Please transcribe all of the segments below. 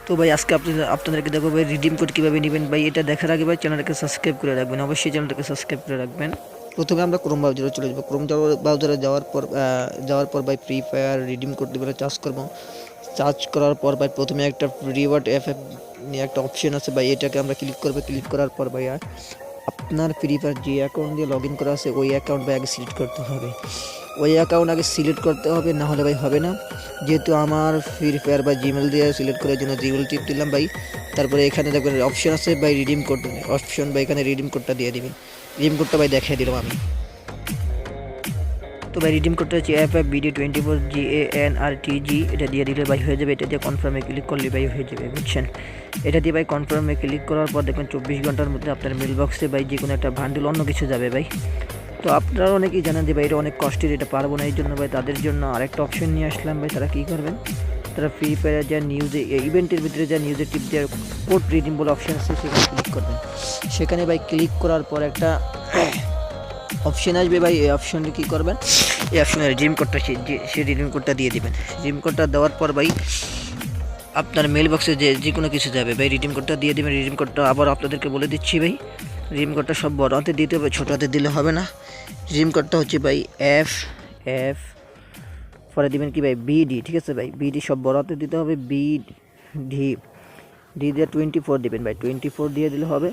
তো ভাই আজকে আপনাদেরকে দেখো ভাই রিডিম কোড কীভাবে নেবেন ভাই। এটা দেখার আগে ভাই চ্যানেলটাকে সাবস্ক্রাইব করে রাখবেন, অবশ্যই চ্যানেলটাকে সাবস্ক্রাইব করে রাখবেন। প্রথমে আমরা ক্রোম ব্রাউজারে চলে যাবো। ক্রোম ব্রাউজারে যাওয়ার পর ভাই ফ্রি ফায়ার রিডিম কোড দেবে চার্জ করবো। চার্জ করার পর ভাই প্রথমে একটা রিওয়ার্ড এফএফ নিয়ে একটা অপশন আছে ভাই, এটাকে আমরা ক্লিক করবো। ক্লিক করার পর ভাই আপনার ফ্রি ফায়ার যে অ্যাকাউন্ট দিয়ে লগ ইন করা আছে ওই অ্যাকাউন্ট ভাই আগে সিলেক্ট করতে হবে। ওই অ্যাকাউন্ট আগে সিলেক্ট করতে হবে, না হলে ভাই হবে না। যেহেতু আমার ফ্রি ফায়ার বা জিমেল দিয়ে সিলেক্ট করার জন্য জিমেল টিপ দিলাম ভাই। তারপরে এখানে দেখবেন অপশন আছে ভাই রিডিম কোড অপশন, ভাই এখানে রিডিম কোডটা দিয়ে দিবেন। রিডিম কোডটা ভাই দেখিয়ে দিলাম আমি। তো ভাই রিডিম কোডটা হচ্ছে FFBD24GANRTG, এটা দিয়ে দিলে ভাই হয়ে যাবে। এটা দিয়ে কনফার্মে ক্লিক করলে ভাই হয়ে যাবে, বুঝছেন। এটা দিয়ে ভাই কনফার্মে ক্লিক করার পর দেখবেন 24 ঘন্টার মধ্যে আপনার মেল বক্সে ভাই যে কোনো একটা বান্ডিল অন্য কিছু যাবে ভাই। তো আপনারা অনেকেই জানেন যে ভাই এটা অনেক কষ্টের, এটা পারবো না। এই জন্য ভাই তাদের জন্য আরেকটা অপশন নিয়ে আসলাম ভাই। তারা কী করবেন, তারা ফ্রি ফায়ার যা নিউজে ইভেন্টের ভিতরে যা নিউজে টিপ দেওয়ার কোড রিডিম বলে অপশন আছে, সেখানে ক্লিক করবেন। সেখানে ভাই ক্লিক করার পর একটা অপশন আসবে ভাই, এই অপশনে কী করবেন, এই অপশনে রিডিম কোডটা সে রিডিম কোডটা দিয়ে দিবেন। রিডিম কোডটা দেওয়ার পর ভাই আপনার মেল বক্সে যে কোনো কিছু যাবে ভাই, রিডিম কোডটা দিয়ে দেবেন। রিডিম কোডটা আবার আপনাদেরকে বলে দিচ্ছি ভাই, রিডিম কোডটা সব বড় হাতে দিতে হবে, ছোটো হাতে দিলে হবে না। রিডিম কোডটা হচ্ছে ভাই এফ পরে দিবেন কি ভাই BD, ঠিক আছে ভাই, BD সব বড় হাতে দিতে হবে। ডি দিয়ে 24 দিবেন ভাই, 24 দিয়ে দিলে হবে।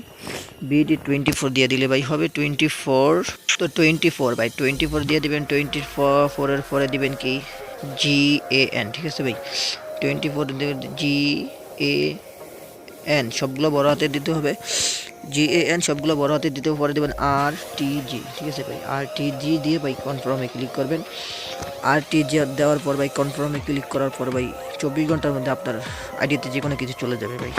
BD 24 দিয়ে দিলে ভাই হবে 24। তো 24 ভাই 24 দিয়ে দিবেন। 24 এর পরে দিবেন কি GAN, ঠিক আছে ভাই, 24 দেবেন GAN, সবগুলো বড় হাতে দিতে হবে। GAN সবগুলো বড় হাতে দিতে, পরে দেবেন RTG, ঠিক আছে ভাই, RTG দিয়ে ভাই কনফার্মে ক্লিক করবেন। RTG দেওয়ার পর ভাই কনফার্মে ক্লিক করার পর ভাই 24 ঘন্টার মধ্যে আপনার আইডিতে যে কোনো কিছু চলে যাবে ভাই।